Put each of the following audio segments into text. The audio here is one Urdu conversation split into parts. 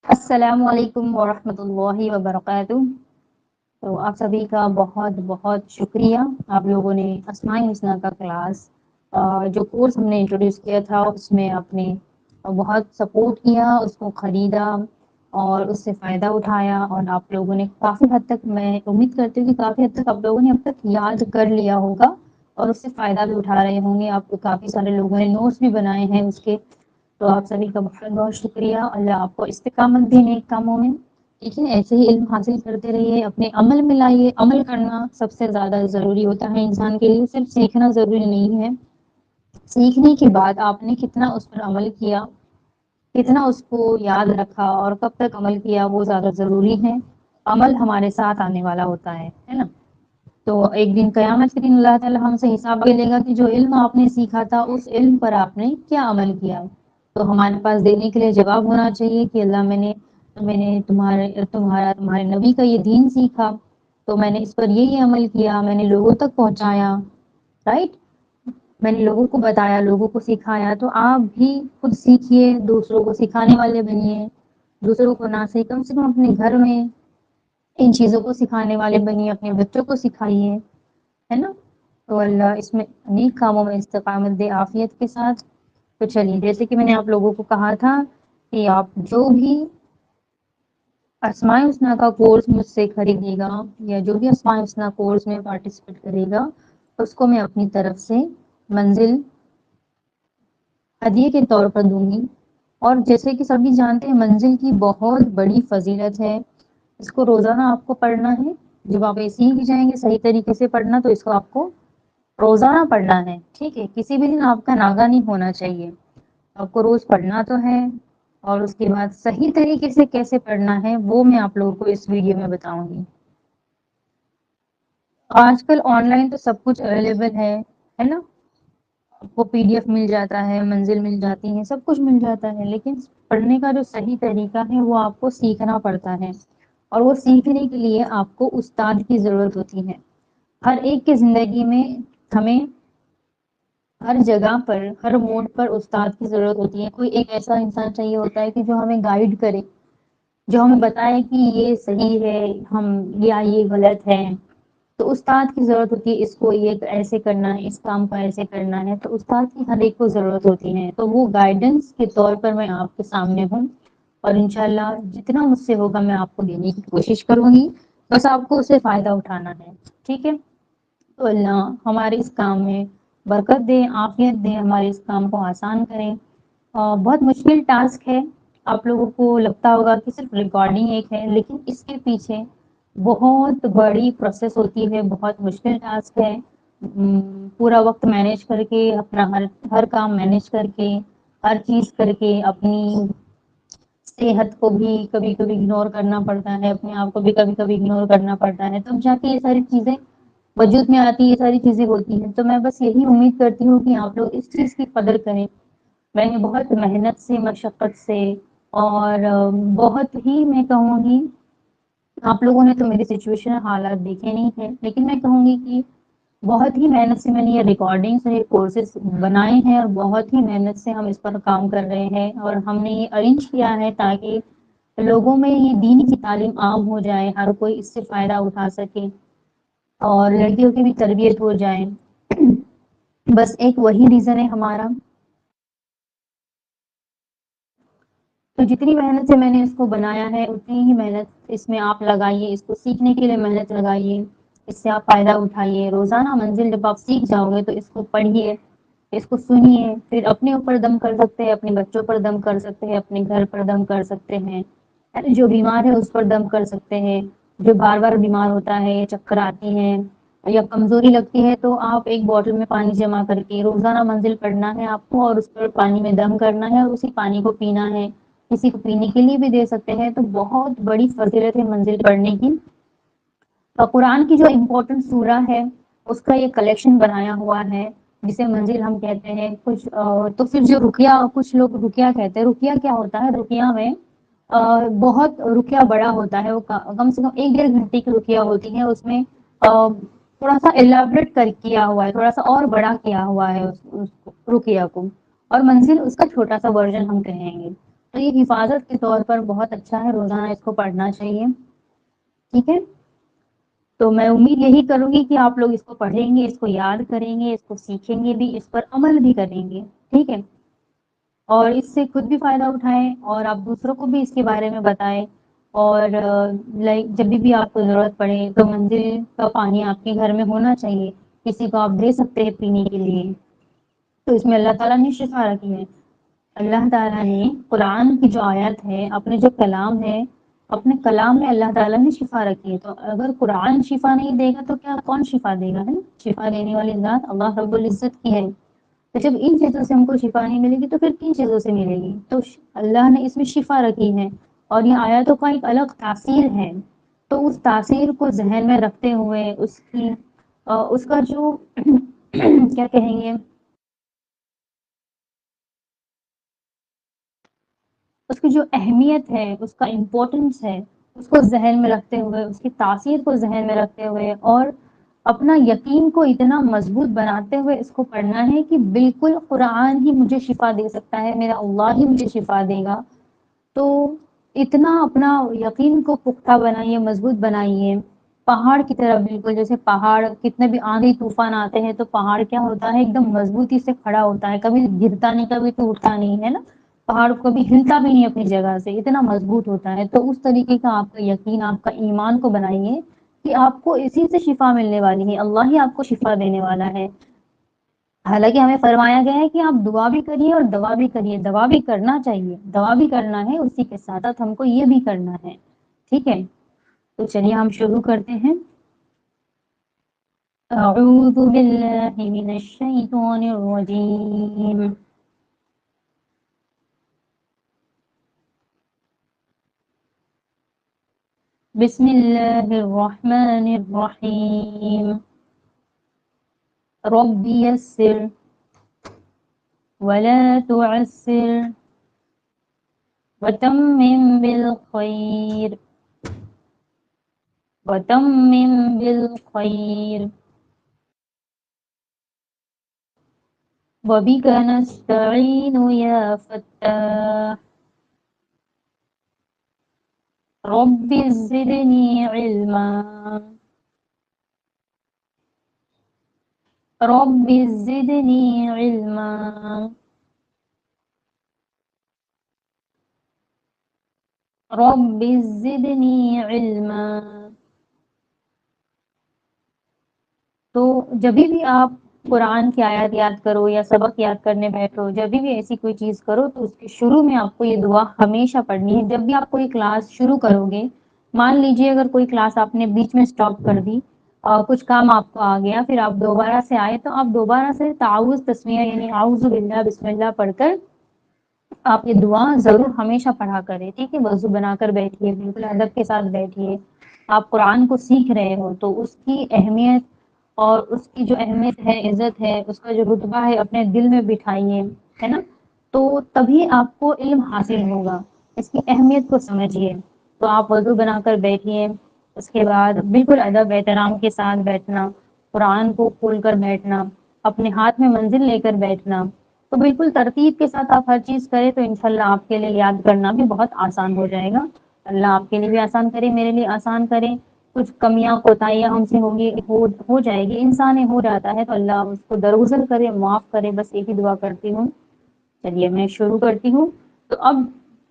السلام علیکم ورحمۃ اللہ وبرکاتہ۔ تو آپ سبھی کا بہت بہت شکریہ، آپ لوگوں نے اسماء الحسنہ کا کلاس جو کورس ہم نے انٹروڈیوس کیا تھا اس میں آپ نے بہت سپورٹ کیا، اس کو خریدا اور اس سے فائدہ اٹھایا، اور آپ لوگوں نے کافی حد تک، میں امید کرتی ہوں کہ کافی حد تک آپ لوگوں نے اب تک یاد کر لیا ہوگا اور اس سے فائدہ بھی اٹھا رہے ہوں گے۔ آپ کو کافی سارے لوگوں نے نوٹس بھی بنائے ہیں اس کے، تو آپ سبھی کا بہت بہت شکریہ۔ اللہ آپ کو استقامت دے نیک کاموں میں، ٹھیک ہے؟ ایسے ہی علم حاصل کرتے رہیے، اپنے عمل میں لائیے۔ عمل کرنا سب سے زیادہ ضروری ہوتا ہے انسان کے لیے، صرف سیکھنا ضروری نہیں ہے۔ سیکھنے کے بعد آپ نے کتنا اس پر عمل کیا، کتنا اس کو یاد رکھا اور کب تک عمل کیا، وہ زیادہ ضروری ہے۔ عمل ہمارے ساتھ آنے والا ہوتا ہے نا؟ تو ایک دن قیامت کے دن اللہ تعالیٰ ہم سے حساب لے گا کہ جو علم آپ نے سیکھا تھا اس علم پر آپ نے کیا عمل کیا۔ تو ہمارے پاس دینے کے لیے جواب ہونا چاہیے کہ اللہ میں نے تمہارے نبی کا یہ دین سیکھا، تو میں نے اس پر یہ عمل کیا، میں نے لوگوں تک پہنچایا، رائٹ؟ میں نے لوگوں کو بتایا، لوگوں کو سکھایا، تو آپ بھی خود سیکھیے، دوسروں کو سکھانے والے بنیے۔ دوسروں کو نہ صحیح، کم سے کم اپنے گھر میں ان چیزوں کو سکھانے والے بنیے، اپنے بچوں کو سکھائیے، ہے نا؟ تو اللہ اس میں نیک کاموں میں استقامت دے عافیت کے ساتھ۔ تو چلیے، جیسے کہ میں نے آپ لوگوں کو کہا تھا کہ آپ جو بھی اسماء الحسنہ کا کورس مجھ سے خریدے گا یا جو بھی اسماء الحسنہ کورس میں پارٹیسپیٹ کرے گا، اس کو میں اپنی طرف سے منزل ہدیے کے طور پر دوں گی۔ اور جیسے کہ سبھی جانتے ہیں منزل کی بہت بڑی فضیلت ہے، اس کو روزانہ آپ کو پڑھنا ہے۔ جب آپ سیکھ جائیں گے صحیح طریقے سے پڑھنا تو اس کو آپ کو روزانہ پڑھنا ہے، ٹھیک ہے؟ کسی بھی دن آپ کا ناغہ نہیں ہونا چاہیے، آپ کو روز پڑھنا تو ہے۔ اور اس کے بعد صحیح طریقے سے کیسے پڑھنا ہے وہ میں آپ لوگوں کو اس ویڈیو میں بتاؤں گی۔ آج کل آن لائن تو سب کچھ اویلیبل ہے نا؟ آپ کو PDF مل جاتا ہے، منزل مل جاتی ہے، سب کچھ مل جاتا ہے، لیکن پڑھنے کا جو صحیح طریقہ ہے وہ آپ کو سیکھنا پڑتا ہے، اور وہ سیکھنے کے لیے آپ کو استاد کی ضرورت ہوتی ہے۔ ہر ایک کی زندگی میں ہمیں ہر جگہ پر، ہر موڑ پر استاد کی ضرورت ہوتی ہے۔ کوئی ایک ایسا انسان چاہیے ہوتا ہے کہ جو ہمیں گائیڈ کرے، جو ہمیں بتائے کہ یہ صحیح ہے یا یہ غلط ہے۔ تو استاد کی ضرورت ہوتی ہے، اس کو یہ ایسے کرنا ہے، اس کام کو ایسے کرنا ہے، تو استاد کی ہر ایک کو ضرورت ہوتی ہے۔ تو وہ گائیڈنس کے طور پر میں آپ کے سامنے ہوں، اور انشاءاللہ جتنا مجھ سے ہوگا میں آپ کو دینے کی کوشش کروں گی، بس آپ کو اس سے فائدہ اٹھانا ہے، ٹھیک ہے؟ تو اللہ ہمارے اس کام میں برکت دے، عافیت دے، ہمارے اس کام کو آسان کرے۔ بہت مشکل ٹاسک ہے، آپ لوگوں کو لگتا ہوگا کہ صرف ریکارڈنگ ایک ہے، لیکن اس کے پیچھے بہت بڑی پروسیس ہوتی ہے، بہت مشکل ٹاسک ہے۔ پورا وقت مینیج کر کے، اپنا ہر کام مینیج کر کے، ہر چیز کر کے، اپنی صحت کو بھی کبھی کبھی اگنور کرنا پڑتا ہے، اپنے آپ کو بھی کبھی کبھی اگنور کرنا پڑتا ہے، تب جا کے یہ ساری چیزیں وجود میں آتی، یہ ساری چیزیں ہوتی ہیں۔ تو میں بس یہی امید کرتی ہوں کہ آپ لوگ اس چیز کی قدر کریں۔ میں نے بہت محنت سے، مشقت سے، اور بہت ہی میں کہوں گی، آپ لوگوں نے تو میری سچویشن حالات دیکھے نہیں تھے، لیکن میں کہوں گی کہ بہت ہی محنت سے میں نے یہ ریکارڈنگس اور یہ کورسز بنائے ہیں، اور بہت ہی محنت سے ہم اس پر کام کر رہے ہیں، اور ہم نے یہ ارینج کیا ہے تاکہ لوگوں میں یہ دین کی تعلیم عام ہو جائے، ہر کوئی اس سے فائدہ اٹھا سکے، اور لڑکیوں کی بھی تربیت ہو جائے۔ بس ایک وہی ریزن ہے ہمارا۔ تو جتنی محنت سے میں نے اس کو بنایا ہے اتنی ہی محنت اس میں آپ لگائیے، اس کو سیکھنے کے لیے محنت لگائیے، اس سے آپ فائدہ اٹھائیے۔ روزانہ منزل جب آپ سیکھ جاؤ گے تو اس کو پڑھیے، اس کو سنیے، پھر اپنے اوپر دم کر سکتے ہیں، اپنے بچوں پر دم کر سکتے ہیں، اپنے گھر پر دم کر سکتے ہیں، جو بیمار ہے اس پر دم کر سکتے ہیں، جو بار بار بیمار ہوتا ہے، چکر آتی ہیں یا کمزوری لگتی ہے، تو آپ ایک بوٹل میں پانی جمع کر کے روزانہ منزل پڑھنا ہے آپ کو، اور اس پر پانی میں دم کرنا ہے، اور اسی پانی کو پینا ہے، کسی کو پینے کے لیے بھی دے سکتے ہیں۔ تو بہت بڑی فضیلت ہے منزل پڑھنے کی۔ قرآن کی جو امپورٹنٹ سورہ ہے اس کا یہ کلیکشن بنایا ہوا ہے جسے منزل ہم کہتے ہیں۔ کچھ تو پھر جو رقیہ، کچھ لوگ رقیہ کہتے ہیں، رقیہ کیا ہوتا ہے؟ رقیہ میں بہت رقیہ بڑا ہوتا ہے، وہ کم سے کم 1 ڈیڑھ گھنٹے کی رقیہ ہوتی ہے، اس میں تھوڑا سا ایلیبریٹ کر کیا ہوا ہے، تھوڑا سا اور بڑا کیا ہوا ہے اس رقیہ کو، اور منزل اس کا چھوٹا سا ورژن ہم کہیں گے۔ تو یہ حفاظت کے طور پر بہت اچھا ہے، روزانہ اس کو پڑھنا چاہیے، ٹھیک ہے؟ تو میں امید یہی کروں گی کہ آپ لوگ اس کو پڑھیں گے، اس کو یاد کریں گے، اس کو سیکھیں گے بھی، اس پر عمل بھی کریں گے، ٹھیک ہے؟ اور اس سے خود بھی فائدہ اٹھائیں اور آپ دوسروں کو بھی اس کے بارے میں بتائیں، اور لائک جب بھی آپ کو ضرورت پڑے تو منزل کا پانی آپ کے گھر میں ہونا چاہیے، کسی کو آپ دے سکتے ہیں پینے کے لیے۔ تو اس میں اللہ تعالیٰ نے شفا رکھی ہے، اللہ تعالیٰ نے قرآن کی جو آیت ہے، اپنے جو کلام ہے، اپنے کلام میں اللہ تعالیٰ نے شفا رکھی ہے۔ تو اگر قرآن شفا نہیں دے گا تو کیا کون شفا دے گا؟ ہے نا، شفا دینے والی ذات اللہ رب العزت کی ہے۔ تو جب ان چیزوں سے ہم کو شفا نہیں ملے گی تو پھر کن چیزوں سے ملے گی؟ تو اللہ نے اس میں شفا رکھی ہے، اور یہ آیاتوں کا ایک الگ تاثیر ہے۔ تو اس تاثیر کو ذہن میں رکھتے ہوئے اس کا جو کیا کہیں گے، اس کی جو اہمیت ہے، اس کا امپورٹنس ہے، اس کو ذہن میں رکھتے ہوئے، اس کی تاثیر کو ذہن میں رکھتے ہوئے، اور اپنا یقین کو اتنا مضبوط بناتے ہوئے اس کو پڑھنا ہے کہ بالکل قرآن ہی مجھے شفا دے سکتا ہے، میرا اللہ ہی مجھے شفا دے گا۔ تو اتنا اپنا یقین کو پختہ بنائیے، مضبوط بنائیے، پہاڑ کی طرح، بالکل جیسے پہاڑ کتنے بھی آندھی طوفان آتے ہیں تو پہاڑ کیا ہوتا ہے، ایک دم مضبوطی سے کھڑا ہوتا ہے، کبھی گرتا نہیں، کبھی ٹوٹتا نہیں، ہے نا؟ پہاڑ کبھی ہلتا بھی نہیں اپنی جگہ سے، اتنا مضبوط ہوتا ہے۔ تو اس طریقے کا آپ کا یقین، آپ کا ایمان کو بنائیے کہ آپ کو اسی سے شفا ملنے والی ہے، اللہ ہی آپ کو شفا دینے والا ہے۔ حالانکہ ہمیں فرمایا گیا ہے کہ آپ دعا بھی کریے اور دوا بھی کریے، دوا بھی کرنا چاہیے، دوا بھی کرنا ہے، اسی کے ساتھ ساتھ ہم کو یہ بھی کرنا ہے، ٹھیک ہے؟ تو چلیے ہم شروع کرتے ہیں۔ اعوذ باللہ من الشیطان الرجیم، بسم اللہ الرحمن الرحیم، رب یسر ولا تعسر وتمم بالخیر وتمم بالخیر وبک نستعین یا فتاح رب زدنی علما رب زدنی علما رب زدنی علما۔ تو جب بھی آپ قرآن کی آیات یاد کرو یا سبق یاد کرنے بیٹھو، جب بھی ایسی کوئی چیز کرو تو اس کے شروع میں آپ کو یہ دعا ہمیشہ پڑھنی ہے۔ جب بھی آپ کوئی کلاس شروع کرو گے، مان لیجئے اگر کوئی کلاس آپ نے بیچ میں سٹاپ کر دی اور کچھ کام آپ کو آ گیا، پھر آپ دوبارہ سے آئے، تو آپ دوبارہ سے تعوذ تسمیہ یعنی اعوذ باللہ بسم اللہ پڑھ کر آپ یہ دعا ضرور ہمیشہ پڑھا کریں، ٹھیک ہے؟ وضو بنا کر بیٹھیے، بالکل ادب کے ساتھ بیٹھیے۔ آپ قرآن کو سیکھ رہے ہو تو اس کی اہمیت، اور اس کی جو اہمیت ہے، عزت ہے، اس کا جو رتبہ ہے، اپنے دل میں بٹھائیے، ہے نا؟ تو تبھی آپ کو علم حاصل ہوگا، اس کی اہمیت کو سمجھیے۔ تو آپ وضو بنا کر بیٹھیے، اس کے بعد بالکل ادب احترام کے ساتھ بیٹھنا، قرآن کو کھول کر بیٹھنا، اپنے ہاتھ میں منزل لے کر بیٹھنا۔ تو بالکل ترتیب کے ساتھ آپ ہر چیز کریں تو انشاءاللہ آپ کے لیے یاد کرنا بھی بہت آسان ہو جائے گا۔ اللہ آپ کے لیے بھی آسان کرے، میرے لیے آسان کرے۔ کچھ کمیاں کوتاہیاں ہم سے ہوگی، ہو جائے گی، انسان ہو جاتا ہے، تو اللہ اس کو درگزر کرے، معاف کرے، بس ایک ہی دعا کرتی ہوں۔ چلیے میں شروع کرتی ہوں۔ تو اب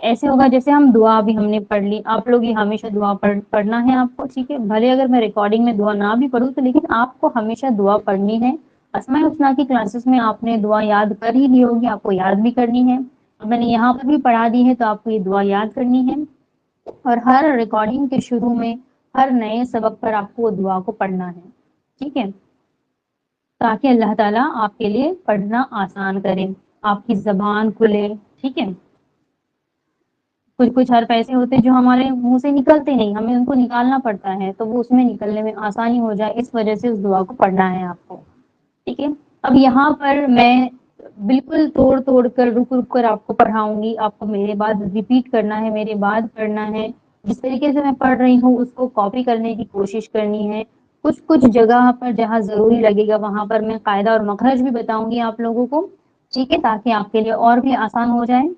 ایسے ہوگا جیسے ہم دعا بھی ہم نے پڑھ لی، آپ لوگ یہ ہمیشہ دعا پڑھنا ہے آپ کو، ٹھیک ہے؟ بھلے اگر میں ریکارڈنگ میں دعا نہ بھی پڑھوں تو لیکن آپ کو ہمیشہ دعا پڑھنی ہے۔ اسماء الحسنہ کی کلاسز میں آپ نے دعا یاد کر ہی لی ہوگی، آپ کو یاد بھی کرنی ہے، اور میں نے یہاں پر بھی پڑھا دی ہے تو آپ کو یہ دعا یاد کرنی ہے، اور ہر ریکارڈنگ کے شروع میں، ہر نئے سبق پر آپ کو دعا کو پڑھنا ہے، ٹھیک ہے؟ تاکہ اللہ تعالیٰ آپ کے لیے پڑھنا آسان کرے، آپ کی زبان کھلے، ٹھیک ہے؟ کچھ حرف ایسے ہوتے ہیں جو ہمارے منہ سے نکلتے نہیں، ہمیں ان کو نکالنا پڑتا ہے، تو وہ اس میں نکلنے میں آسانی ہو جائے، اس وجہ سے اس دعا کو پڑھنا ہے آپ کو، ٹھیک ہے؟ اب یہاں پر میں بالکل توڑ توڑ کر، رک رک کر آپ کو پڑھاؤں گی، آپ کو میرے بعد ریپیٹ کرنا ہے، میرے بعد پڑھنا ہے، جس طریقے سے میں پڑھ رہی ہوں اس کو کاپی کرنے کی کوشش کرنی ہے۔ کچھ جگہ پر جہاں ضروری لگے گا وہاں پر میں قاعدہ اور مخرج بھی بتاؤں گی آپ لوگوں کو، ٹھیک ہے؟ تاکہ آپ کے لیے اور بھی آسان ہو جائے۔